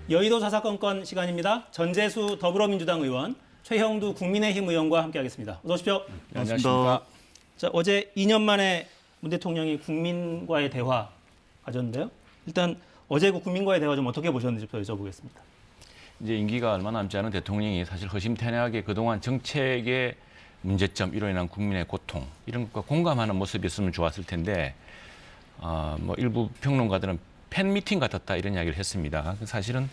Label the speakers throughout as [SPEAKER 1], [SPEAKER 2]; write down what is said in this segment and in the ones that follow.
[SPEAKER 1] 여의도 사사건건 시간입니다. 전재수 더불어민주당 의원, 최형두 국민의힘 의원과 함께하겠습니다. 어서 오십시오.
[SPEAKER 2] 안녕하십니까.
[SPEAKER 1] 자, 어제 2년 만에 문 대통령이 국민과의 대화 가졌는데요. 일단 어제 그 국민과의 대화 좀 어떻게 보셨는지부터 여쭤보겠습니다.
[SPEAKER 2] 이제 임기가 얼마 남지 않은 대통령이 사실 허심탄회하게 그동안 정책의 문제점, 이로 인한 국민의 고통 이런 것과 공감하는 모습이었으면 좋았을 텐데 뭐 일부 평론가들은 팬미팅 같았다 이런 이야기를 했습니다. 사실은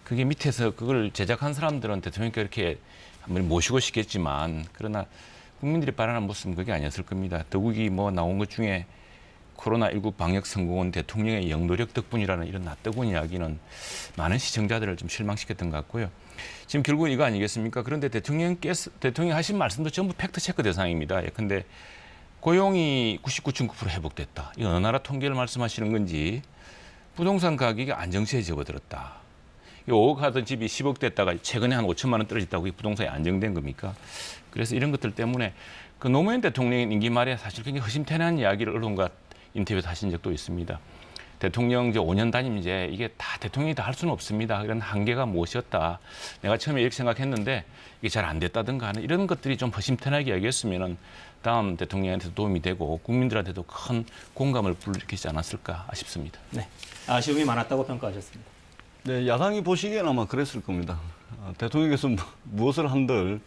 [SPEAKER 2] 그게 밑에서 그걸 제작한 사람들은 대통령께 이렇게 한번 모시고 싶겠지만 그러나 국민들이 바라는 모습은 그게 아니었을 겁니다. 더욱이 뭐 나온 것 중에 코로나19 방역 성공은 대통령의 영도력 덕분이라는 이런 낯뜨거운 이야기는 많은 시청자들을 좀 실망시켰던 것 같고요. 지금 결국은 이거 아니겠습니까? 그런데 대통령이 하신 말씀도 전부 팩트체크 대상입니다. 예컨대 고용이 99.9% 회복됐다. 이 어느 나라 통계를 말씀하시는 건지 부동산 가격이 안정세에 접어들었다. 5억 하던 집이 10억 됐다가 최근에 한 5천만 원 떨어졌다고 이 부동산이 안정된 겁니까? 그래서 이런 것들 때문에 그 노무현 대통령 임기 말에 사실 굉장히 허심탄회한 이야기를 언론과 인터뷰에서 하신 적도 있습니다. 대통령 이제 5년 단임 이제 이게 다 대통령이 다 할 수는 없습니다. 이런 한계가 무엇이었다. 내가 처음에 이렇게 생각했는데 이게 잘 안 됐다든가 하는 이런 것들이 좀 허심탄회하게 이야기했으면은 다음 대통령한테도 도움이 되고 국민들한테도 큰 공감을 불러일으키지 않았을까 싶습니다.
[SPEAKER 1] 네, 아쉬움이 많았다고 평가하셨습니다.
[SPEAKER 3] 네, 야당이 보시기엔 아마 그랬을 겁니다. 대통령께서 무엇을 한들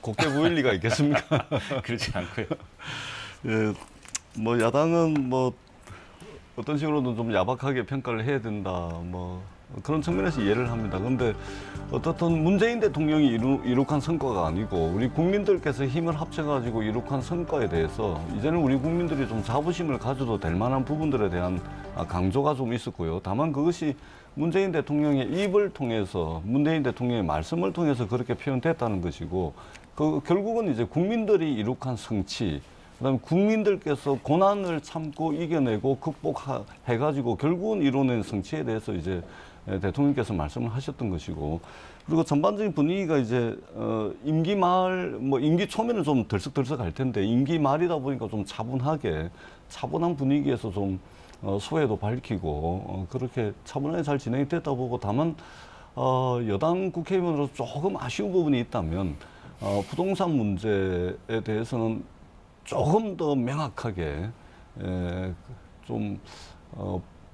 [SPEAKER 3] 곱게 보일 리가 있겠습니까?
[SPEAKER 2] 그렇지 않고요.
[SPEAKER 3] 예, 뭐 야당은 뭐 어떤 식으로든 좀 야박하게 평가를 해야 된다. 뭐 그런 측면에서 이해를 합니다. 그런데 어떻든 문재인 대통령이 이룩한 성과가 아니고 우리 국민들께서 힘을 합쳐가지고 이룩한 성과에 대해서 이제는 우리 국민들이 좀 자부심을 가져도 될 만한 부분들에 대한 강조가 좀 있었고요. 다만 그것이 문재인 대통령의 입을 통해서 문재인 대통령의 말씀을 통해서 그렇게 표현됐다는 것이고 그 결국은 이제 국민들이 이룩한 성취, 그다음에 국민들께서 고난을 참고 이겨내고 극복해가지고 결국은 이뤄낸 성취에 대해서 이제 대통령께서 말씀을 하셨던 것이고, 그리고 전반적인 분위기가 이제 임기 말, 뭐 임기 초면은 좀 들썩들썩할 텐데 임기 말이다 보니까 좀 차분한 분위기에서 좀 소회도 밝히고 그렇게 차분하게 잘 진행이 됐다 보고, 다만 여당 국회의원으로서 조금 아쉬운 부분이 있다면 부동산 문제에 대해서는 조금 더 명확하게 좀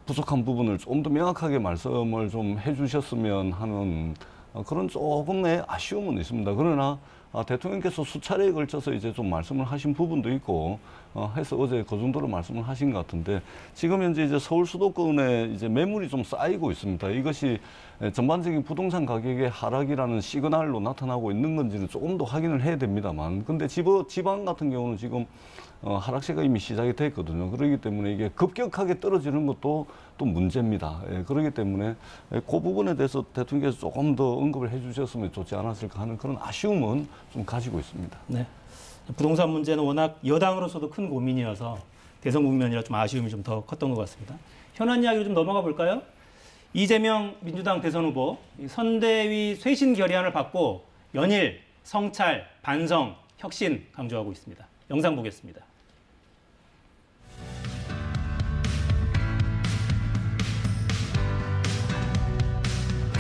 [SPEAKER 3] 부족한 부분을 좀 더 명확하게 말씀을 좀 해주셨으면 하는 그런 조금의 아쉬움은 있습니다. 그러나 대통령께서 수차례에 걸쳐서 이제 좀 말씀을 하신 부분도 있고 해서 어제 그 정도로 말씀을 하신 것 같은데, 지금 현재 이제 서울 수도권에 이제 매물이 좀 쌓이고 있습니다. 이것이 전반적인 부동산 가격의 하락이라는 시그널로 나타나고 있는 건지는 조금 더 확인을 해야 됩니다만, 근데 지방 같은 경우는 지금 하락세가 이미 시작이 됐거든요. 그렇기 때문에 이게 급격하게 떨어지는 것도 또 문제입니다. 예, 그렇기 때문에 그 부분에 대해서 대통령께서 조금 더 언급을 해주셨으면 좋지 않았을까 하는 그런 아쉬움은 좀 가지고 있습니다.
[SPEAKER 1] 네, 부동산 문제는 워낙 여당으로서도 큰 고민이어서 대선 국면이라 좀 아쉬움이 좀 더 컸던 것 같습니다. 현안 이야기로 좀 넘어가 볼까요? 이재명 민주당 대선 후보 선대위 쇄신 결의안을 받고 연일, 성찰, 반성, 혁신 강조하고 있습니다. 영상 보겠습니다.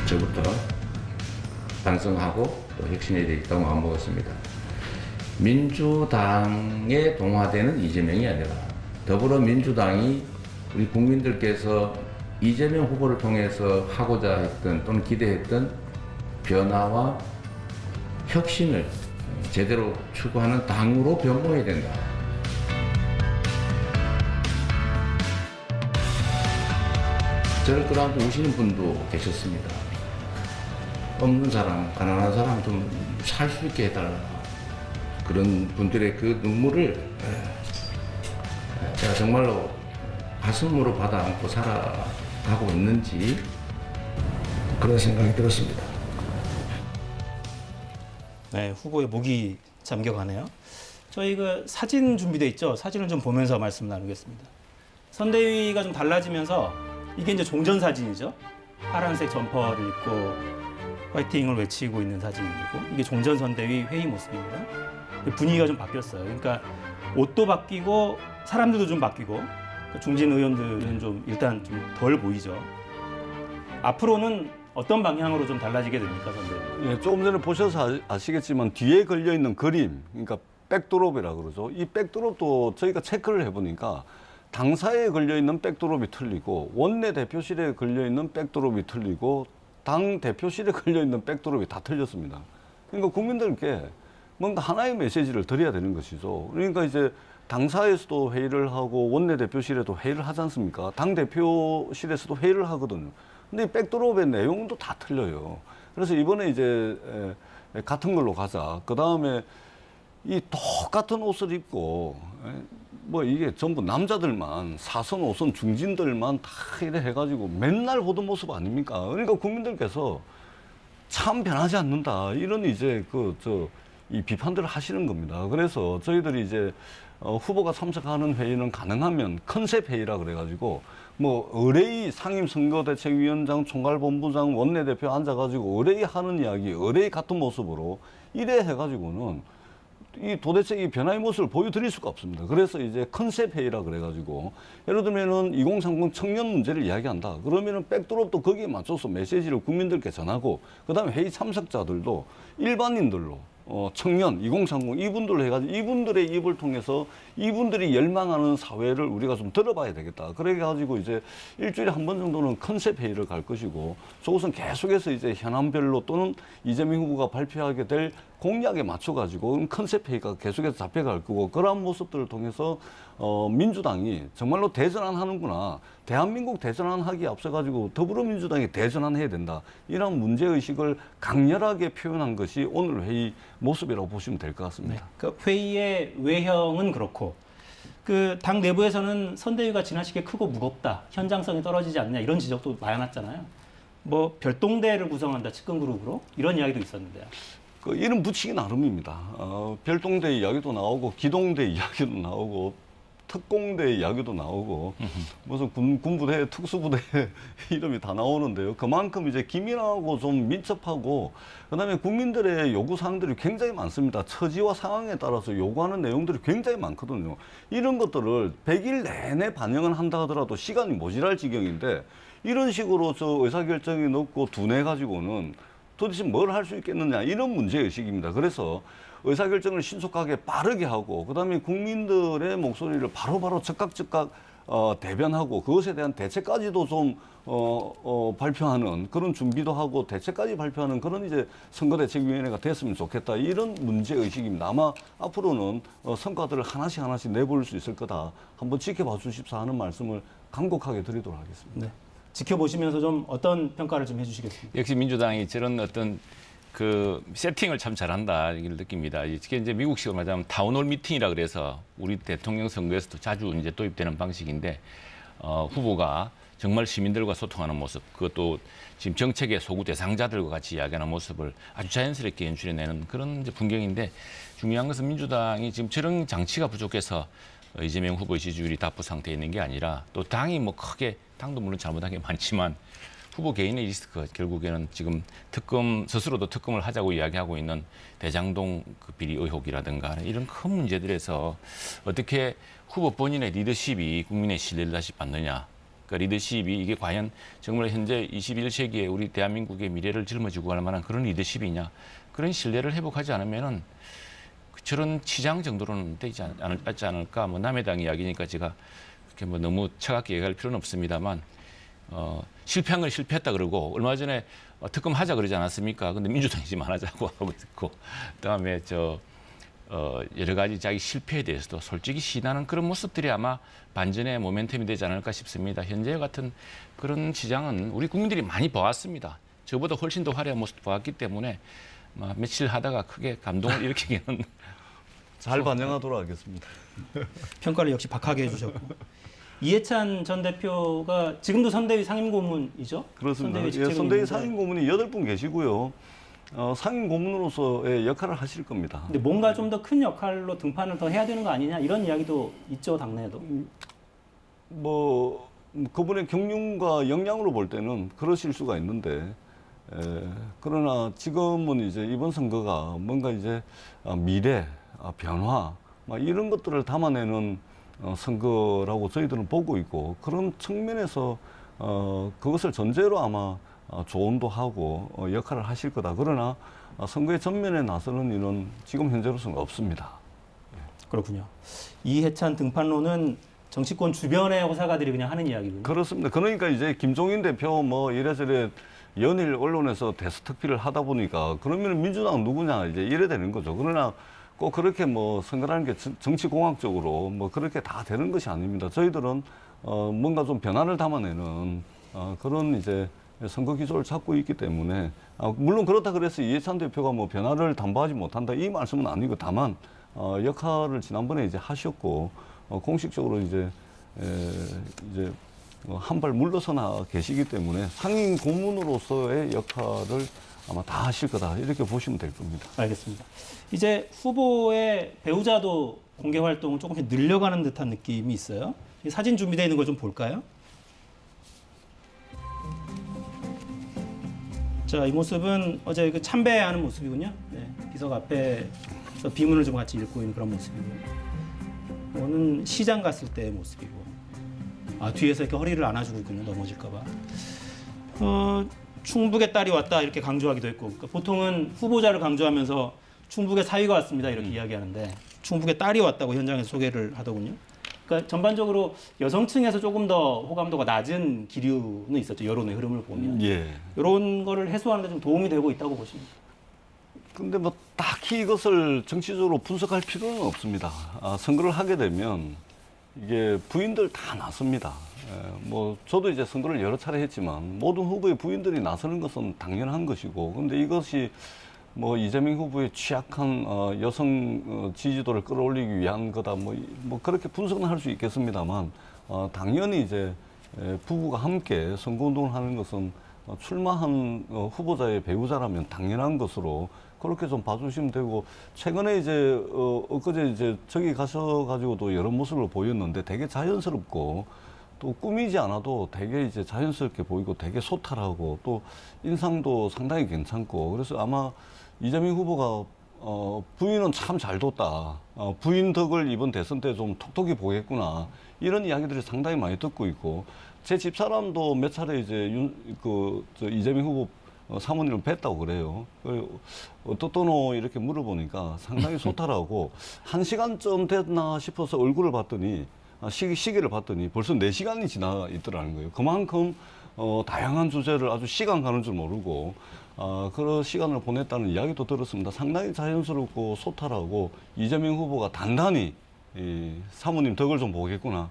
[SPEAKER 4] 저부터 반성하고 또 혁신해야 되겠다고 마음먹었습니다. 민주당에 동화되는 이재명이 아니라 더불어민주당이 우리 국민들께서 이재명 후보를 통해서 하고자 했던 또는 기대했던 변화와 혁신을 제대로 추구하는 당으로 변모해야 된다. 저를 끌어안고 우시는 분도 계셨습니다. 없는 사람, 가난한 사람 좀 살 수 있게 해달라. 그런 분들의 그 눈물을 제가 정말로 가슴으로 받아 안고 살아가고 있는지 그런 생각이 들었습니다.
[SPEAKER 1] 네, 후보의 목이 잠겨가네요. 저희 그 사진 준비돼 있죠. 사진을 좀 보면서 말씀 나누겠습니다. 선대위가 좀 달라지면서 이게 이제 종전 사진이죠. 파란색 점퍼를 입고 화이팅을 외치고 있는 사진이고, 이게 종전 선대위 회의 모습입니다. 분위기가 좀 바뀌었어요. 그러니까 옷도 바뀌고 사람들도 좀 바뀌고, 중진 의원들은 좀 일단 좀 덜 보이죠. 앞으로는 어떤 방향으로 좀 달라지게 됩니까, 선대위?
[SPEAKER 3] 예, 조금 전에 보셔서 아시겠지만 뒤에 걸려 있는 그림, 그러니까 백드롭이라고 그러죠. 이 백드롭도 저희가 체크를 해보니까 당사에 걸려 있는 백드롭이 틀리고 원내 대표실에 걸려 있는 백드롭이 틀리고 당 대표실에 걸려 있는 백드롭이 다 틀렸습니다. 그러니까 국민들께 뭔가 하나의 메시지를 드려야 되는 것이죠. 그러니까 이제 당사에서도 회의를 하고 원내 대표실에도 회의를 하지 않습니까? 당 대표실에서도 회의를 하거든요. 근데 이 백드롭의 내용도 다 틀려요. 그래서 이번에 이제 같은 걸로 가자. 그 다음에 이 똑같은 옷을 입고 뭐 이게 전부 남자들만 4선, 5선 중진들만 다 이래 해가지고 맨날 보던 모습 아닙니까? 그러니까 국민들께서 참 변하지 않는다. 이런 이제 이 비판들을 하시는 겁니다. 그래서 저희들이 이제 후보가 참석하는 회의는 가능하면 컨셉 회의라 그래가지고 뭐 의뢰의 상임선거대책위원장, 총괄본부장, 원내대표 앉아가지고 의뢰의 하는 이야기, 의뢰의 같은 모습으로 이래 해가지고는 이 도대체 이 변화의 모습을 보여드릴 수가 없습니다. 그래서 이제 컨셉 회의라 그래가지고 예를 들면은 2030 청년 문제를 이야기한다. 그러면은 백드롭도 거기에 맞춰서 메시지를 국민들께 전하고 그다음에 회의 참석자들도 일반인들로 청년 2030 이분들로 해가지고 이분들의 입을 통해서 이분들이 열망하는 사회를 우리가 좀 들어봐야 되겠다. 그래가지고 이제 일주일에 한 번 정도는 컨셉 회의를 갈 것이고 저것은 계속해서 이제 현안별로 또는 이재명 후보가 발표하게 될 공약에 맞춰가지고 컨셉 회의가 계속해서 잡혀갈 거고 그러한 모습들을 통해서 민주당이 정말로 대전환 하는구나. 대한민국 대전환 하기에 앞서가지고 더불어민주당이 대전환 해야 된다. 이런 문제의식을 강렬하게 표현한 것이 오늘 회의 모습이라고 보시면 될 것 같습니다.
[SPEAKER 1] 네. 그 회의의 외형은 그렇고 그 당 내부에서는 선대위가 지난 시기에 크고 무겁다. 현장성이 떨어지지 않느냐 이런 지적도 많았잖아요. 뭐 별동대를 구성한다. 측근 그룹으로 이런 이야기도 있었는데요.
[SPEAKER 3] 그 이름 붙이기 나름입니다. 별동대 이야기도 나오고 기동대 이야기도 나오고 특공대 이야기도 나오고 무슨 군부대, 특수부대 이름이 다 나오는데요. 그만큼 이제 기민하고 좀 민첩하고 그다음에 국민들의 요구 사항들이 굉장히 많습니다. 처지와 상황에 따라서 요구하는 내용들이 굉장히 많거든요. 이런 것들을 100일 내내 반영을 한다 하더라도 시간이 모자랄 지경인데 이런 식으로 저 의사결정이 높고 두뇌 가지고는 도대체 뭘 할 수 있겠느냐 이런 문제의식입니다. 그래서 의사결정을 신속하게 빠르게 하고 그다음에 국민들의 목소리를 바로바로 즉각 대변하고 그것에 대한 대책까지도 좀 발표하는 그런 준비도 하고 대책까지 발표하는 그런 이제 선거대책위원회가 됐으면 좋겠다 이런 문제의식입니다. 아마 앞으로는 성과들을 하나씩 내볼 수 있을 거다. 한번 지켜봐 주십사 하는 말씀을 간곡하게 드리도록 하겠습니다.
[SPEAKER 1] 네. 지켜보시면서 좀 어떤 평가를 좀 해주시겠습니까?
[SPEAKER 2] 역시 민주당이 저런 어떤 그 세팅을 참 잘한다 이걸 느낍니다. 이게 이제 미국식으로 말하자면 타운홀 미팅이라 그래서 우리 대통령 선거에서도 자주 이제 도입되는 방식인데 후보가 정말 시민들과 소통하는 모습, 그것도 지금 정책의 소구 대상자들과 같이 이야기하는 모습을 아주 자연스럽게 연출해내는 그런 이제 풍경인데 중요한 것은 민주당이 지금 저런 장치가 부족해서 이재명 후보의 지지율이 답보 상태에 있는 게 아니라 또 당이 뭐 크게 당도 물론 잘못한 게 많지만 후보 개인의 리스크 결국에는 지금 스스로도 특검을 하자고 이야기하고 있는 대장동 그 비리 의혹이라든가 이런 큰 문제들에서 어떻게 후보 본인의 리더십이 국민의 신뢰를 다시 받느냐. 그러니까 리더십이 이게 과연 정말 현재 21세기에 우리 대한민국의 미래를 짊어지고 갈 만한 그런 리더십이냐. 그런 신뢰를 회복하지 않으면은 저런 치장 정도로는 되지 않을까. 뭐 남의 당 이야기니까 제가 그렇게 뭐 너무 차갑게 얘기할 필요는 없습니다만 실패한 건 실패했다 그러고 얼마 전에 특검 하자 그러지 않았습니까? 근데 민주당이 지금 안 하자고 하고 있고 그다음에 여러 가지 자기 실패에 대해서도 솔직히 시인하는 그런 모습들이 아마 반전의 모멘텀이 되지 않을까 싶습니다. 현재 같은 그런 시장은 우리 국민들이 많이 봐왔습니다. 저보다 훨씬 더 화려한 모습 보았기 때문에 며칠 하다가 크게 감동을 일으키기는
[SPEAKER 3] 잘 반영하도록 하겠습니다.
[SPEAKER 1] 평가를 역시 박하게 해주셨고 이해찬 전 대표가 지금도 선대위 상임고문이죠?
[SPEAKER 3] 그렇습니다.
[SPEAKER 1] 선대위,
[SPEAKER 3] 선대위 상임고문이 8분 계시고요. 상임고문으로서의 역할을 하실 겁니다.
[SPEAKER 1] 근데 뭔가 좀 더 큰 역할로 등판을 더 해야 되는 거 아니냐 이런 이야기도 있죠 당내에도.
[SPEAKER 3] 뭐 그분의 경륜과 역량으로 볼 때는 그러실 수가 있는데 그러나 지금은 이제 이번 선거가 뭔가 이제 미래, 변화 이런 것들을 담아내는 선거라고 저희들은 보고 있고 그런 측면에서 그것을 전제로 아마 조언도 하고 역할을 하실 거다. 그러나 선거의 전면에 나서는 일은 지금 현재로서는 없습니다.
[SPEAKER 1] 그렇군요. 이해찬 등판론은 정치권 주변의 호사가들이 그냥 하는 이야기군요.
[SPEAKER 3] 그렇습니다. 그러니까 이제 김종인 대표 뭐 이래저래 연일 언론에서 대스특필을 하다 보니까 그러면 민주당 누구냐 이제 이래 되는 거죠. 그러나 꼭 그렇게 뭐 선거라는 게 정치공학적으로 뭐 그렇게 다 되는 것이 아닙니다. 저희들은 뭔가 좀 변화를 담아내는 그런 이제 선거 기조를 찾고 있기 때문에 물론 그렇다 그래서 이해찬 대표가 뭐 변화를 담보하지 못한다 이 말씀은 아니고 다만 역할을 지난번에 이제 하셨고 공식적으로 이제 한 발 물러서나 계시기 때문에 상임 고문으로서의 역할을 아마 다 하실 거다 이렇게 보시면 될 겁니다.
[SPEAKER 1] 알겠습니다. 이제 후보의 배우자도 공개 활동을 조금씩 늘려가는 듯한 느낌이 있어요. 이 사진 준비되어 있는 걸 좀 볼까요? 자, 이 모습은 어제 그 참배하는 모습이군요. 네, 비석 앞에서 비문을 좀 같이 읽고 있는 그런 모습이고요. 이거는 시장 갔을 때의 모습이고, 뒤에서 이렇게 허리를 안아주고 있군요. 넘어질까봐. 충북의 딸이 왔다 이렇게 강조하기도 했고, 그러니까 보통은 후보자를 강조하면서 충북의 사위가 왔습니다 이렇게 이야기하는데 충북의 딸이 왔다고 현장에서 소개를 하더군요. 그러니까 전반적으로 여성층에서 조금 더 호감도가 낮은 기류는 있었죠. 여론의 흐름을 보면.
[SPEAKER 3] 예.
[SPEAKER 1] 이런 거를 해소하는 데 좀 도움이 되고 있다고 보십니까?
[SPEAKER 3] 근데 뭐 딱히 이것을 정치적으로 분석할 필요는 없습니다. 선거를 하게 되면 이게 부인들 다 나섭니다. 뭐 저도 이제 선거를 여러 차례 했지만 모든 후보의 부인들이 나서는 것은 당연한 것이고, 근데 이것이 뭐 이재명 후보의 취약한 여성 지지도를 끌어올리기 위한 거다 뭐 그렇게 분석은 할 수 있겠습니다만 당연히 이제 부부가 함께 선거운동을 하는 것은 출마한 후보자의 배우자라면 당연한 것으로 그렇게 좀 봐주시면 되고, 최근에 이제 엊그제 이제 저기 가셔가지고도 여러 모습을 보였는데 되게 자연스럽고 또 꾸미지 않아도 되게 이제 자연스럽게 보이고 되게 소탈하고 또 인상도 상당히 괜찮고, 그래서 아마 이재명 후보가 부인은 참 잘 뒀다. 부인 덕을 이번 대선 때 좀 톡톡히 보겠구나. 이런 이야기들이 상당히 많이 듣고 있고, 제 집사람도 몇 차례 이제 이재명 후보 사모님을 뵀다고 그래요. 어떻더노 이렇게 물어보니까 상당히 소탈하고 1시간쯤 됐나 싶어서 얼굴을 봤더니 시계를 봤더니 벌써 4시간이 지나 있더라는 거예요. 그만큼 다양한 주제를 아주 시간 가는 줄 모르고 그런 시간을 보냈다는 이야기도 들었습니다. 상당히 자연스럽고 소탈하고 이재명 후보가 단단히 사모님 덕을 좀 보겠구나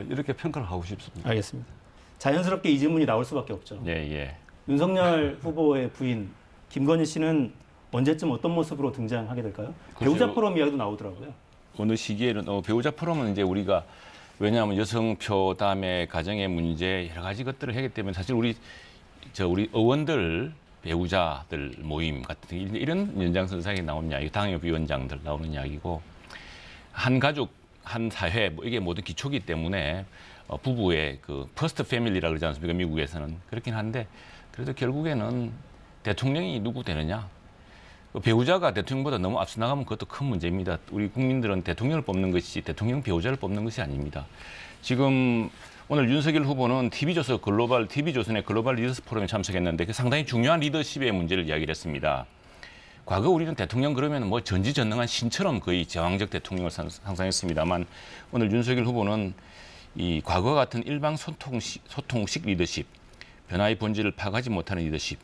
[SPEAKER 3] 이렇게 평가를 하고 싶습니다.
[SPEAKER 1] 알겠습니다. 자연스럽게 이 질문이 나올 수밖에 없죠.
[SPEAKER 2] 예.
[SPEAKER 1] 윤석열 후보의 부인 김건희 씨는 언제쯤 어떤 모습으로 등장하게 될까요? 배우자 포럼 이야기도 나오더라고요.
[SPEAKER 2] 어느 시기에는 배우자 포럼은 이제 우리가 왜냐하면 여성표 다음에 가정의 문제 여러 가지 것들을 하기 때문에 사실 우리 의원들 배우자들 모임 같은 이런 연장선상에 나오는 이야기, 당협위원장들 나오는 이야기고, 한 가족 한 사회 이게 모든 기초기 때문에 부부의 그 퍼스트 패밀리라 그러지 않습니까? 미국에서는 그렇긴 한데 그래도 결국에는 대통령이 누구 되느냐? 배우자가 대통령보다 너무 앞서 나가면 그것도 큰 문제입니다. 우리 국민들은 대통령을 뽑는 것이 대통령 배우자를 뽑는 것이 아닙니다. 지금 오늘 윤석열 후보는 TV조선의 글로벌 리더십 포럼에 참석했는데 상당히 중요한 리더십의 문제를 이야기를 했습니다. 과거 우리는 대통령 그러면 뭐 전지전능한 신처럼 거의 제왕적 대통령을 상상했습니다만 오늘 윤석열 후보는 이 과거 같은 일방 소통식 리더십, 변화의 본질을 파악하지 못하는 리더십,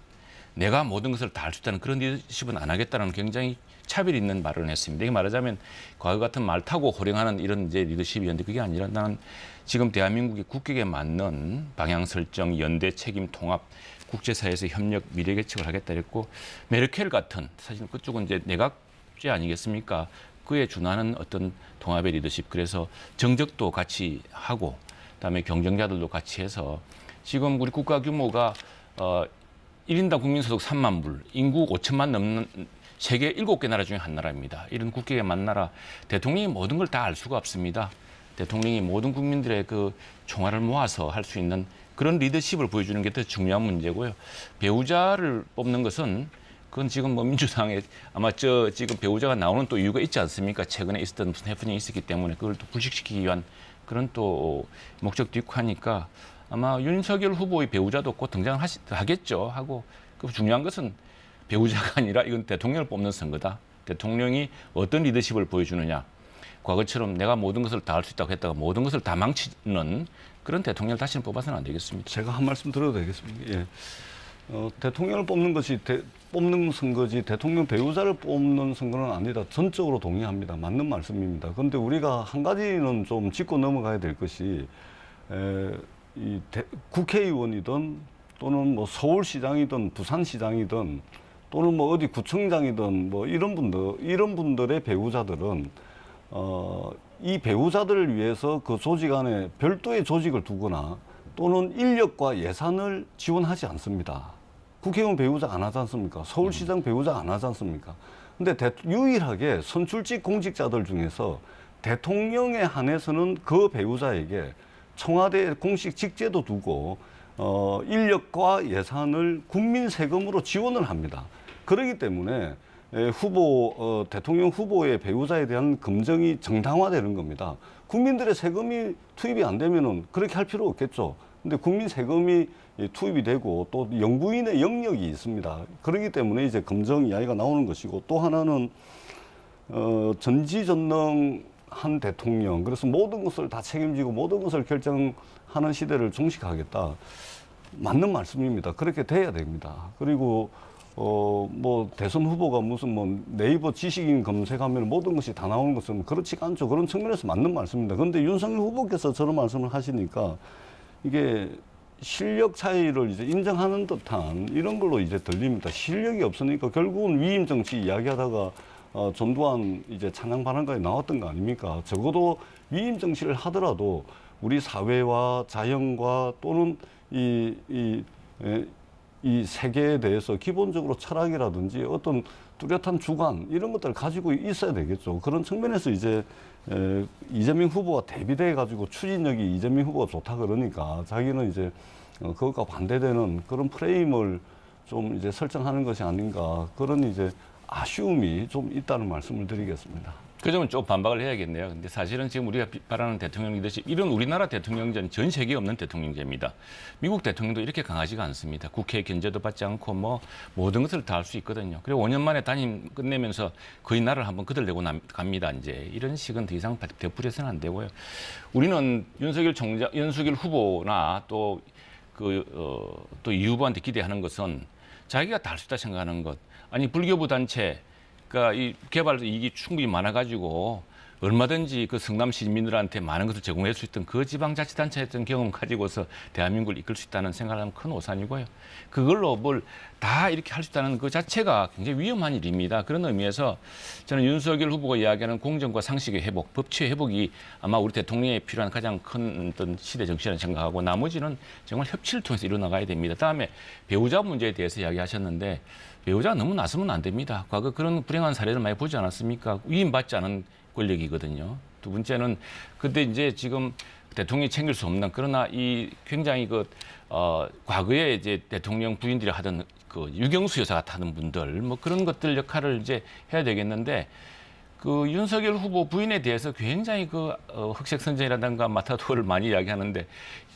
[SPEAKER 2] 내가 모든 것을 다 할 수 있다는 그런 리더십은 안 하겠다는 굉장히 차별 있는 발언을 했습니다. 이게 말하자면 과거 같은 말 타고 호령하는 이런 이제 리더십이었는데 그게 아니라 나는 지금 대한민국의 국격에 맞는 방향 설정, 연대, 책임, 통합, 국제사회에서 협력, 미래 개척을 하겠다 했고, 메르켈 같은 사실 그쪽은 이제 내각제 아니겠습니까? 그에 준하는 어떤 통합의 리더십, 그래서 정적도 같이 하고 그다음에 경쟁자들도 같이 해서 지금 우리 국가 규모가 1인당 국민소득 3만 불, 인구 5천만 넘는 세계 7개 나라 중에 한 나라입니다. 이런 국격에 맞는 나라, 대통령이 모든 걸 다 알 수가 없습니다. 대통령이 모든 국민들의 그 총알을 모아서 할 수 있는 그런 리더십을 보여주는 게 더 중요한 문제고요. 배우자를 뽑는 것은 그건 지금 뭐 민주당에 아마 지금 배우자가 나오는 또 이유가 있지 않습니까? 최근에 있었던 무슨 해프닝이 있었기 때문에 그걸 또 불식시키기 위한 그런 또 목적도 있고 하니까 아마 윤석열 후보의 배우자도 곧 등장하겠죠. 하고 그 중요한 것은 배우자가 아니라 이건 대통령을 뽑는 선거다. 대통령이 어떤 리더십을 보여주느냐. 과거처럼 내가 모든 것을 다 할 수 있다고 했다가 모든 것을 다 망치는 그런 대통령을 다시는 뽑아서는 안 되겠습니다.
[SPEAKER 3] 제가 한 말씀 드려도 되겠습니까? 예. 대통령을 뽑는 것이 뽑는 선거지 대통령 배우자를 뽑는 선거는 아니다. 전적으로 동의합니다. 맞는 말씀입니다. 그런데 우리가 한 가지는 좀 짚고 넘어가야 될 것이 국회의원이든 또는 뭐 서울시장이든 부산시장이든 또는 뭐 어디 구청장이든 뭐 이런 분들의 배우자들은 이 배우자들을 위해서 그 조직 안에 별도의 조직을 두거나 또는 인력과 예산을 지원하지 않습니다. 국회의원 배우자 안 하지 않습니까? 서울시장 배우자 안 하지 않습니까? 근데 유일하게 선출직 공직자들 중에서 대통령에 한해서는 그 배우자에게 청와대 공식 직제도 두고 인력과 예산을 국민 세금으로 지원을 합니다. 그렇기 때문에 대통령 후보의 배우자에 대한 검증이 정당화되는 겁니다. 국민들의 세금이 투입이 안 되면은 그렇게 할 필요 없겠죠. 근데 국민 세금이 투입이 되고 또 영부인의 영역이 있습니다. 그렇기 때문에 이제 검증 이야기가 나오는 것이고 또 하나는 전지전능한 대통령, 그래서 모든 것을 다 책임지고 모든 것을 결정하는 시대를 종식하겠다. 맞는 말씀입니다. 그렇게 돼야 됩니다. 그리고 뭐 대선 후보가 무슨 뭐 네이버 지식인 검색하면 모든 것이 다 나오는 것은 그렇지가 않죠. 그런 측면에서 맞는 말씀입니다. 그런데 윤석열 후보께서 저런 말씀을 하시니까 이게 실력 차이를 이제 인정하는 듯한 이런 걸로 이제 들립니다. 실력이 없으니까 결국은 위임 정치 이야기하다가 전두환 이제 찬양 발언까지 나왔던 거 아닙니까? 적어도 위임 정치를 하더라도 우리 사회와 자연과 또는 이 세계에 대해서 기본적으로 철학이라든지 어떤 뚜렷한 주관 이런 것들을 가지고 있어야 되겠죠. 그런 측면에서 이제 이재명 후보와 대비돼 가지고 추진력이 이재명 후보가 좋다 그러니까 자기는 이제 그것과 반대되는 그런 프레임을 좀 이제 설정하는 것이 아닌가 그런 이제 아쉬움이 좀 있다는 말씀을 드리겠습니다.
[SPEAKER 2] 그 점은 좀 반박을 해야겠네요. 근데 사실은 지금 우리가 바라는 대통령 리더십, 이런 우리나라 대통령제는 전 세계에 없는 대통령제입니다. 미국 대통령도 이렇게 강하지가 않습니다. 국회 견제도 받지 않고 뭐 모든 것을 다 할 수 있거든요. 그리고 5년 만에 단임 끝내면서 거의 나라를 한번 거들내고 갑니다. 이제 이런 식은 더 이상 되풀이해서는 안 되고요. 우리는 윤석열 후보나 또 이 후보한테 기대하는 것은 자기가 다 할 수 있다 생각하는 것. 아니 불교부 단체. 그러니까 이 개발 이익이 충분히 많아가지고 얼마든지 그 성남 시민들한테 많은 것을 제공할 수 있던 그 지방자치단체였던 경험 가지고서 대한민국을 이끌 수 있다는 생각을 하면 큰 오산이고요. 그걸로 뭘 다 이렇게 할 수 있다는 그 자체가 굉장히 위험한 일입니다. 그런 의미에서 저는 윤석열 후보가 이야기하는 공정과 상식의 회복, 법치의 회복이 아마 우리 대통령에 필요한 가장 큰 어떤 시대 정치라는 생각하고 나머지는 정말 협치를 통해서 이뤄나가야 됩니다. 다음에 배우자 문제에 대해서 이야기하셨는데 배우자가 너무 나서면 안 됩니다. 과거 그런 불행한 사례를 많이 보지 않았습니까? 위임받지 않은 권력이거든요. 두 번째는 그때 이제 지금 대통령이 챙길 수 없는 그러나 이 굉장히 과거에 이제 대통령 부인들이 하던 그 유경수 여사 같은 하는 분들 뭐 그런 것들 역할을 이제 해야 되겠는데 그 윤석열 후보 부인에 대해서 굉장히 흑색선전이라든가 마타도를 많이 이야기하는데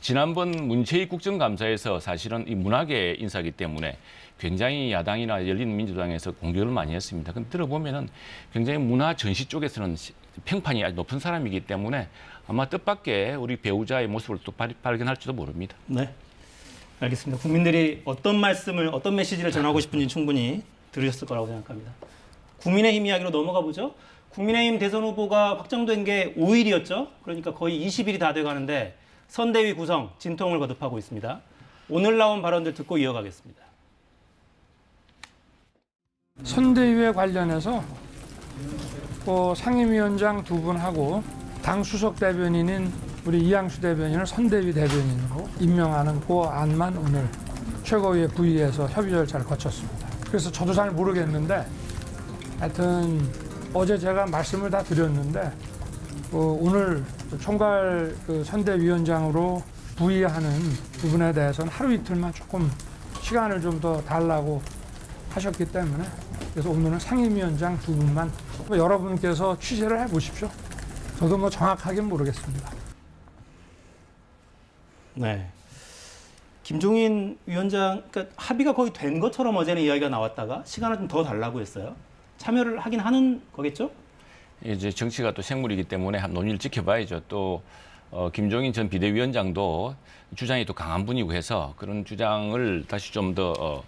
[SPEAKER 2] 지난번 문체위 국정감사에서 사실은 이 문학의 인사이기 때문에 굉장히 야당이나 열린민주당에서 공격을 많이 했습니다. 근데 들어보면은 굉장히 문화 전시 쪽에서는 평판이 아주 높은 사람이기 때문에 아마 뜻밖의 우리 배우자의 모습을 또 발견할지도 모릅니다.
[SPEAKER 1] 네, 알겠습니다. 국민들이 어떤 말씀을, 어떤 메시지를 전하고 싶은지 충분히 들으셨을 거라고 생각합니다. 국민의힘 이야기로 넘어가 보죠. 국민의힘 대선 후보가 확정된 게 5일이었죠. 그러니까 거의 20일이 다 돼가는데 선대위 구성 진통을 거듭하고 있습니다. 오늘 나온 발언들 듣고 이어가겠습니다.
[SPEAKER 5] 선대위에 관련해서 상임위원장 두 분하고 당 수석 대변인인 우리 이양수 대변인을 선대위 대변인으로 임명하는 그 안만 오늘 최고위에 부의해서 협의 절차를 거쳤습니다. 그래서 저도 잘 모르겠는데 하여튼 어제 제가 말씀을 다 드렸는데 오늘 총괄 선대위원장으로 부의하는 부분에 대해서는 하루 이틀만 조금 시간을 좀 더 달라고 하셨기 때문에 그래서 오늘은 상임위원장 두 분만 여러분께서 취재를 해보십시오. 저도 뭐 정확하게는 모르겠습니다.
[SPEAKER 1] 네. 김종인 위원장, 그러니까 합의가 거의 된 것처럼 어제는 이야기가 나왔다가 시간을 좀 더 달라고 했어요. 참여를 하긴 하는 거겠죠?
[SPEAKER 2] 이제 정치가 또 생물이기 때문에 한 논의를 지켜봐야죠. 또 김종인 전 비대위원장도 주장이 또 강한 분이고 해서 그런 주장을 다시 좀 더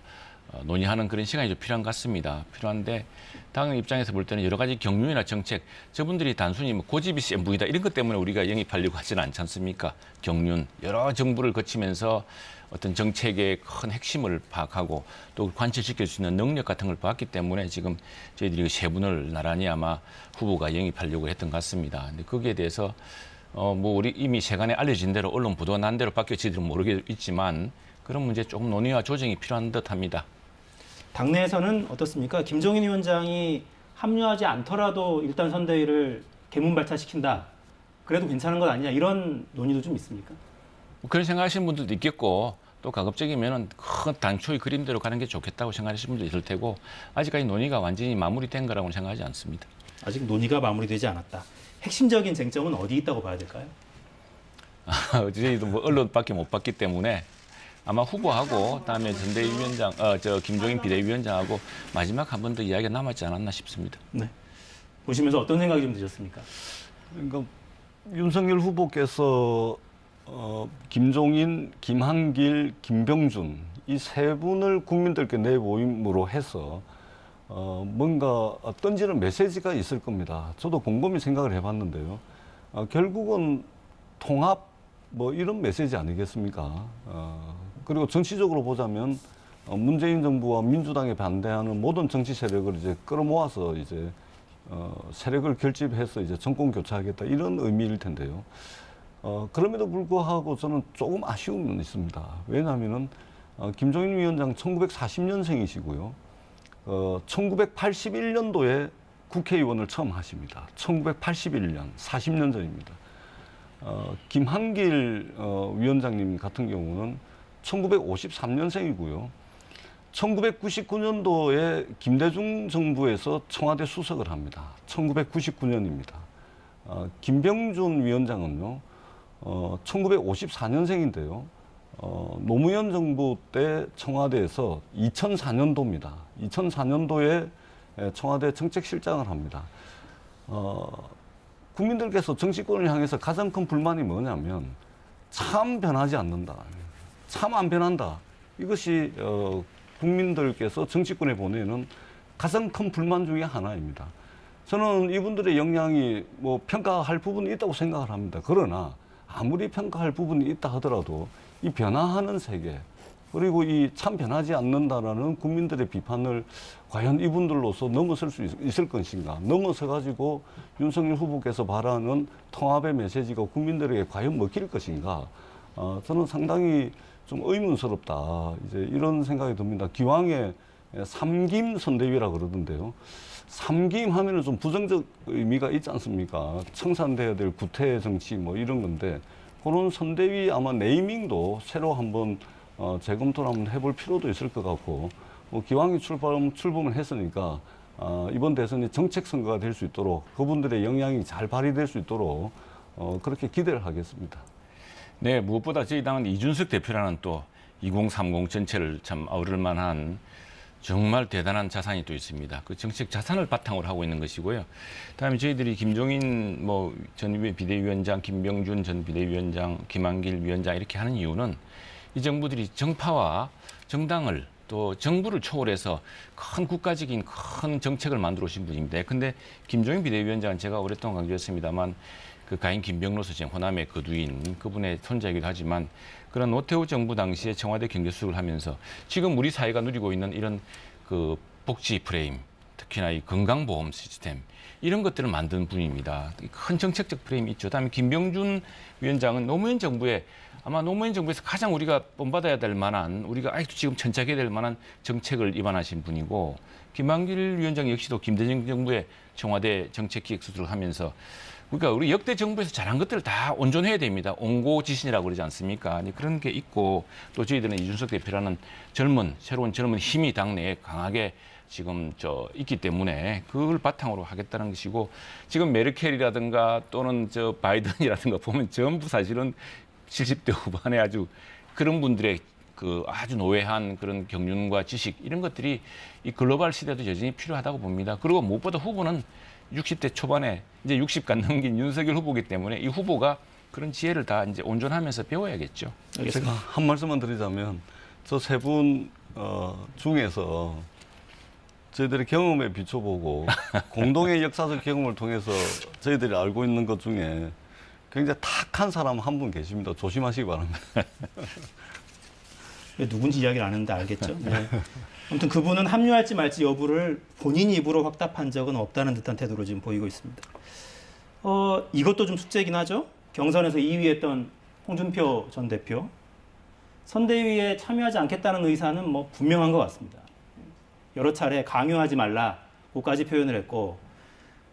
[SPEAKER 2] 논의하는 그런 시간이 좀 필요한 것 같습니다. 필요한데 당 입장에서 볼 때는 여러 가지 경륜이나 정책, 저분들이 단순히 뭐 고집이 센 분이다 이런 것 때문에 우리가 영입하려고 하지는 않지 않습니까? 경륜, 여러 정부를 거치면서 어떤 정책의 큰 핵심을 파악하고 또 관철시킬 수 있는 능력 같은 걸 봤기 때문에 지금 저희들이 세 분을 나란히 아마 후보가 영입하려고 했던 것 같습니다. 근데 거기에 대해서 뭐 우리 이미 세간에 알려진 대로 언론 보도가 난 대로 바뀌었지는 모르겠지만 그런 문제 조금 논의와 조정이 필요한 듯합니다.
[SPEAKER 1] 당내에서는 어떻습니까? 김종인 위원장이 합류하지 않더라도 일단 선대위를 개문발차시킨다. 그래도 괜찮은 것 아니냐 이런 논의도 좀 있습니까?
[SPEAKER 2] 그런 생각하시는 분들도 있겠고 또 가급적이면 큰 당초의 그림대로 가는 게 좋겠다고 생각하시는 분도 있을 테고 아직까지 논의가 완전히 마무리된 거라고는 생각하지 않습니다.
[SPEAKER 1] 아직 논의가 마무리되지 않았다. 핵심적인 쟁점은 어디 있다고 봐야 될까요?
[SPEAKER 2] 저희도 뭐 언론밖에 못 봤기 때문에 아마 후보하고 그다음에 전대위원장, 김종인 비대위원장하고 마지막 한 번 더 이야기가 남았지 않았나 싶습니다.
[SPEAKER 1] 네. 보시면서 어떤 생각이 좀 드셨습니까?
[SPEAKER 3] 그러니까 윤석열 후보께서 김종인, 김한길, 김병준 이 세 분을 국민들께 내모임으로 해서 뭔가 던지는 메시지가 있을 겁니다. 저도 곰곰이 생각을 해봤는데요. 결국은 통합 뭐 이런 메시지 아니겠습니까? 그리고 정치적으로 보자면 문재인 정부와 민주당에 반대하는 모든 정치 세력을 이제 끌어모아서 이제 세력을 결집해서 이제 정권 교체하겠다 이런 의미일 텐데요. 그럼에도 불구하고 저는 조금 아쉬움은 있습니다. 왜냐하면은 김종인 위원장 1940년생이시고요. 1981년도에 국회의원을 처음 하십니다. 1981년, 40년 전입니다. 김한길 위원장님 같은 경우는 1953년생이고요. 1999년도에 김대중 정부에서 청와대 수석을 합니다. 1999년입니다. 김병준 위원장은요, 1954년생인데요. 노무현 정부 때 청와대에서 2004년도입니다. 2004년도에 청와대 정책실장을 합니다. 국민들께서 정치권을 향해서 가장 큰 불만이 뭐냐면 참 변하지 않는다. 참 안 변한다. 이것이 국민들께서 정치권에 보내는 가장 큰 불만 중에 하나입니다. 저는 이분들의 역량이 뭐 평가할 부분이 있다고 생각을 합니다. 그러나 아무리 평가할 부분이 있다 하더라도 이 변화하는 세계 그리고 이 참 변하지 않는다라는 국민들의 비판을 과연 이분들로서 넘어설 수 있을 것인가. 넘어서 가지고 윤석열 후보께서 바라는 통합의 메시지가 국민들에게 과연 먹힐 것인가. 저는 상당히 좀 의문스럽다. 이제 이런 생각이 듭니다. 기왕에 삼김 선대위라 그러던데요. 삼김 하면은 좀 부정적 의미가 있지 않습니까? 청산돼야 될 구태 정치 뭐 이런 건데 그런 선대위 아마 네이밍도 새로 한번 재검토를 한번 해볼 필요도 있을 것 같고 기왕에 출범을 했으니까 이번 대선이 정책 선거가 될 수 있도록 그분들의 역량이 잘 발휘될 수 있도록 그렇게 기대를 하겠습니다.
[SPEAKER 2] 네, 무엇보다 저희 당은 이준석 대표라는 또 2030 전체를 참 아우를 만한 정말 대단한 자산이 또 있습니다. 그 정책 자산을 바탕으로 하고 있는 것이고요. 그다음에 저희들이 김종인 전 비대위원장, 김병준 전 비대위원장, 김한길 위원장 이렇게 하는 이유는 이 정부들이 정파와 정당을 또 정부를 초월해서 큰 국가적인 큰 정책을 만들어 오신 분입니다. 근데 김종인 비대위원장은 제가 오랫동안 강조했습니다만 그 가인 김병로서 지금 호남의 거두인 그분의 손자이기도 하지만 그런 노태우 정부 당시에 청와대 경제수석을 하면서 지금 우리 사회가 누리고 있는 이런 그 복지 프레임, 특히나 이 건강보험 시스템 이런 것들을 만든 분입니다. 큰 정책적 프레임이 있죠. 그다음에 김병준 위원장은 노무현 정부에 아마 노무현 정부에서 가장 우리가 본받아야 될 만한 우리가 아직도 지금 천착해야 될 만한 정책을 입안하신 분이고 김한길 위원장 역시도 김대중 정부의 청와대 정책기획수석을 하면서 그러니까 우리 역대 정부에서 잘한 것들을 다 온전해야 됩니다. 온고지신이라고 그러지 않습니까? 그런 게 있고 또 저희들은 이준석 대표라는 새로운 젊은 힘이 당내에 강하게 지금 있기 때문에 그걸 바탕으로 하겠다는 것이고 지금 메르켈이라든가 또는 바이든이라든가 보면 전부 사실은 70대 후반에 아주 그런 분들의 아주 노회한 그런 경륜과 지식 이런 것들이 이 글로벌 시대도 여전히 필요하다고 봅니다. 그리고 무엇보다 후보는 60대 초반에 이제 60간 넘긴 윤석열 후보이기 때문에 이 후보가 그런 지혜를 다 이제 온전하면서 배워야겠죠.
[SPEAKER 3] 제가 한 말씀만 드리자면 저 세 분 중에서 저희들의 경험에 비춰보고 공동의 역사적 경험을 통해서 저희들이 알고 있는 것 중에 굉장히 탁한 사람 한 분 계십니다. 조심하시기 바랍니다.
[SPEAKER 1] 누군지 이야기를 안 했는데 알겠죠. 네. 아무튼 그분은 합류할지 말지 여부를 본인 입으로 확답한 적은 없다는 듯한 태도로 지금 보이고 있습니다. 이것도 좀 숙제이긴 하죠. 경선에서 2위했던 홍준표 전 대표. 선대위에 참여하지 않겠다는 의사는 뭐 분명한 것 같습니다. 여러 차례 강요하지 말라고까지 표현을 했고,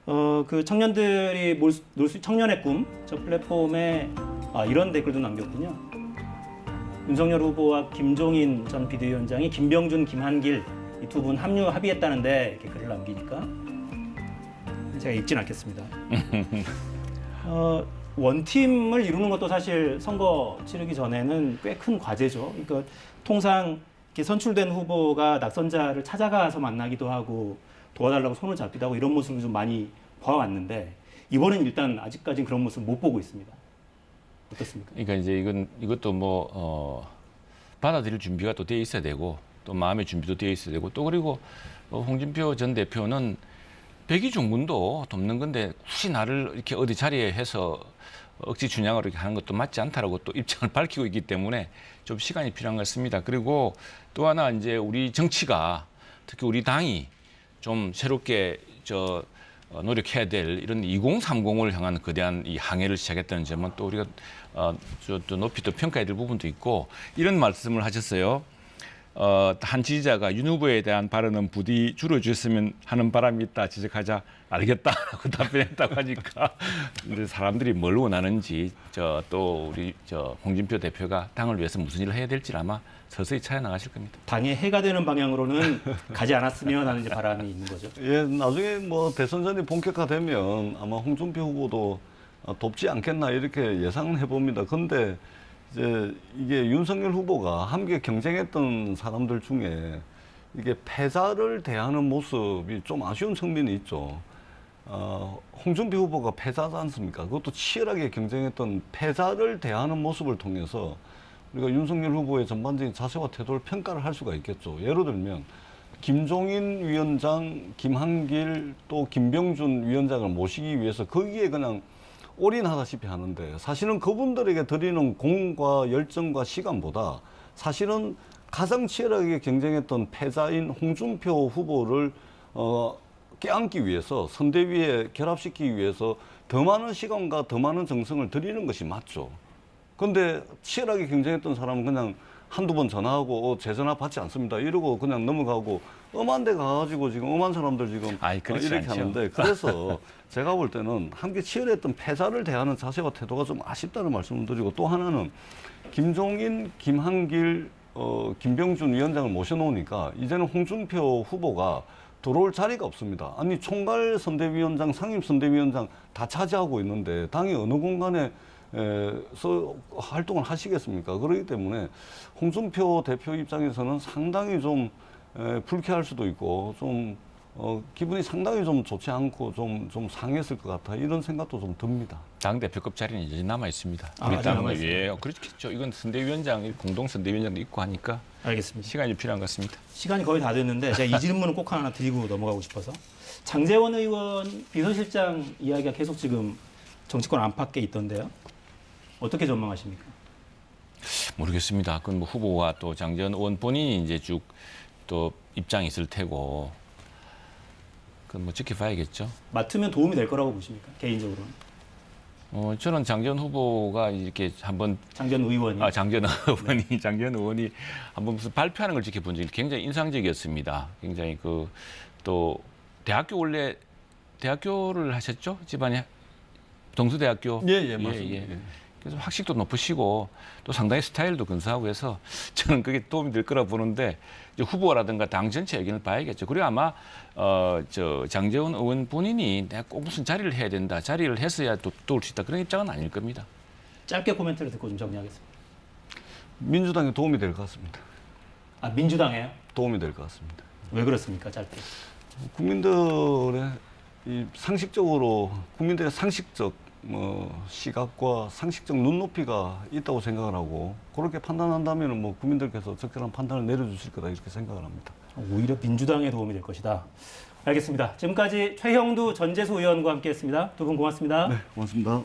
[SPEAKER 1] 그 청년들이 놀 수 청년의 꿈 저 플랫폼에 이런 댓글도 남겼군요. 윤석열 후보와 김종인 전 비대위원장이 김병준, 김한길 이 두 분 합의했다는데 이렇게 글을 남기니까 제가 읽진 않겠습니다. 원팀을 이루는 것도 사실 선거 치르기 전에는 꽤 큰 과제죠. 그러니까 통상 이렇게 선출된 후보가 낙선자를 찾아가서 만나기도 하고 도와달라고 손을 잡기도 하고 이런 모습을 좀 많이 봐왔는데 이번엔 일단 아직까지는 그런 모습 못 보고 있습니다. 어떻습니까?
[SPEAKER 2] 그러니까 이제 이것도 받아들일 준비가 또 돼 있어야 되고 또 마음의 준비도 돼 있어야 되고 또 그리고 홍준표 전 대표는 백의종군도 돕는 건데 굳이 나를 이렇게 어디 자리에 해서 억지 춘향으로 이렇게 하는 것도 맞지 않다라고 또 입장을 밝히고 있기 때문에 좀 시간이 필요한 것 같습니다. 그리고 또 하나 이제 우리 정치가 특히 우리 당이 좀 새롭게 노력해야 될 이런 2030을 향한 거대한 이 항해를 시작했다는 점은 또 우리가 또 높이 또 평가해야 될 부분도 있고 이런 말씀을 하셨어요. 한 지지자가 윤 후보에 대한 발언은 부디 줄여주셨으면 하는 바람이 있다 지적하자 알겠다라고 답변했다고 하니까 근데 사람들이 뭘 원하는지 또 우리 홍준표 대표가 당을 위해서 무슨 일을 해야 될지 아마 서서히 찾아 나가실 겁니다.
[SPEAKER 1] 당에 해가 되는 방향으로는 가지 않았으면 하는 이제 바람이 있는 거죠.
[SPEAKER 3] 예, 나중에 뭐 대선전이 본격화되면 아마 홍준표 후보도 돕지 않겠나 이렇게 예상은 해봅니다. 근데 이제 이게 윤석열 후보가 함께 경쟁했던 사람들 중에 이게 패자를 대하는 모습이 좀 아쉬운 측면이 있죠. 홍준표 후보가 패자지 않습니까? 그것도 치열하게 경쟁했던 패자를 대하는 모습을 통해서 우리가 윤석열 후보의 전반적인 자세와 태도를 평가를 할 수가 있겠죠. 예를 들면 김종인 위원장, 김한길 또 김병준 위원장을 모시기 위해서 거기에 그냥 올인하다시피 하는데 사실은 그분들에게 드리는 공과 열정과 시간보다 사실은 가장 치열하게 경쟁했던 패자인 홍준표 후보를 껴안기 위해서 선대위에 결합시키기 위해서 더 많은 시간과 더 많은 정성을 들이는 것이 맞죠. 근데 치열하게 경쟁했던 사람은 그냥 한두 번 전화하고 제 전화 받지 않습니다. 이러고 그냥 넘어가고 엄한 데 가가지고 지금 엄한 사람들 지금 이렇게
[SPEAKER 2] 않죠.
[SPEAKER 3] 하는데 그래서 제가 볼 때는 함께 치열했던 패자를 대하는 자세와 태도가 좀 아쉽다는 말씀을 드리고 또 하나는 김종인, 김한길, 김병준 위원장을 모셔놓으니까 이제는 홍준표 후보가 들어올 자리가 없습니다. 아니 총괄 선대위원장, 상임 선대위원장 다 차지하고 있는데 당이 어느 공간에 활동을 하시겠습니까? 그렇기 때문에 홍준표 대표 입장에서는 상당히 좀 불쾌할 수도 있고 좀 기분이 상당히 좀 좋지 않고 좀 상했을 것 같아 이런 생각도 좀 듭니다.
[SPEAKER 2] 당 대표급 자리는 여전히 남아 있습니다.
[SPEAKER 1] 아직
[SPEAKER 2] 우리 당은
[SPEAKER 1] 남아있어요?
[SPEAKER 2] 그렇겠죠. 이건 선대위원장, 공동 선대위원장도 있고 하니까
[SPEAKER 1] 알겠습니다.
[SPEAKER 2] 시간이 필요한 것 같습니다.
[SPEAKER 1] 시간이 거의 다 됐는데 제가 이 질문은 꼭 하나 드리고 넘어가고 싶어서 장제원 의원 비서실장 이야기가 계속 지금 정치권 안팎에 있던데요. 어떻게 전망하십니까?
[SPEAKER 2] 모르겠습니다. 그건 뭐 후보와 또 장제원 의원 본인이 이제 쭉 또 입장이 있을 테고 그건 뭐 지켜봐야겠죠.
[SPEAKER 1] 맡으면 도움이 될 거라고 보십니까? 개인적으로는.
[SPEAKER 2] 저는 장제원 후보가 이렇게 한번
[SPEAKER 1] 장제원 의원이.
[SPEAKER 2] 장제원 의원이 한번 무슨 발표하는 걸 지켜본 적이 굉장히 인상적이었습니다. 굉장히 또 대학교를 하셨죠? 집안에 동수대학교.
[SPEAKER 3] 예, 맞습니다. 예.
[SPEAKER 2] 그래서 학식도 높으시고 또 상당히 스타일도 근사하고 해서 저는 그게 도움이 될 거라 보는데 이제 후보라든가 당 전체 의견을 봐야겠죠. 그리고 아마 저 장제원 의원 본인이 내가 꼭 무슨 자리를 해야 된다, 자리를 했어야 또 도울 수 있다 그런 입장은 아닐 겁니다.
[SPEAKER 1] 짧게 코멘트를 듣고 좀 정리하겠습니다.
[SPEAKER 3] 민주당에 도움이 될 것 같습니다.
[SPEAKER 1] 아, 민주당에요?
[SPEAKER 3] 도움이 될 것 같습니다.
[SPEAKER 1] 왜 그렇습니까? 짧게.
[SPEAKER 3] 국민들의 이 상식적으로 국민들의 상식적 시각과 상식적 눈높이가 있다고 생각을 하고 그렇게 판단한다면 뭐 국민들께서 적절한 판단을 내려주실 거다 이렇게 생각을 합니다.
[SPEAKER 1] 오히려 민주당에 도움이 될 것이다. 알겠습니다. 지금까지 최형두 전재수 의원과 함께했습니다. 두 분 고맙습니다.
[SPEAKER 3] 네, 고맙습니다.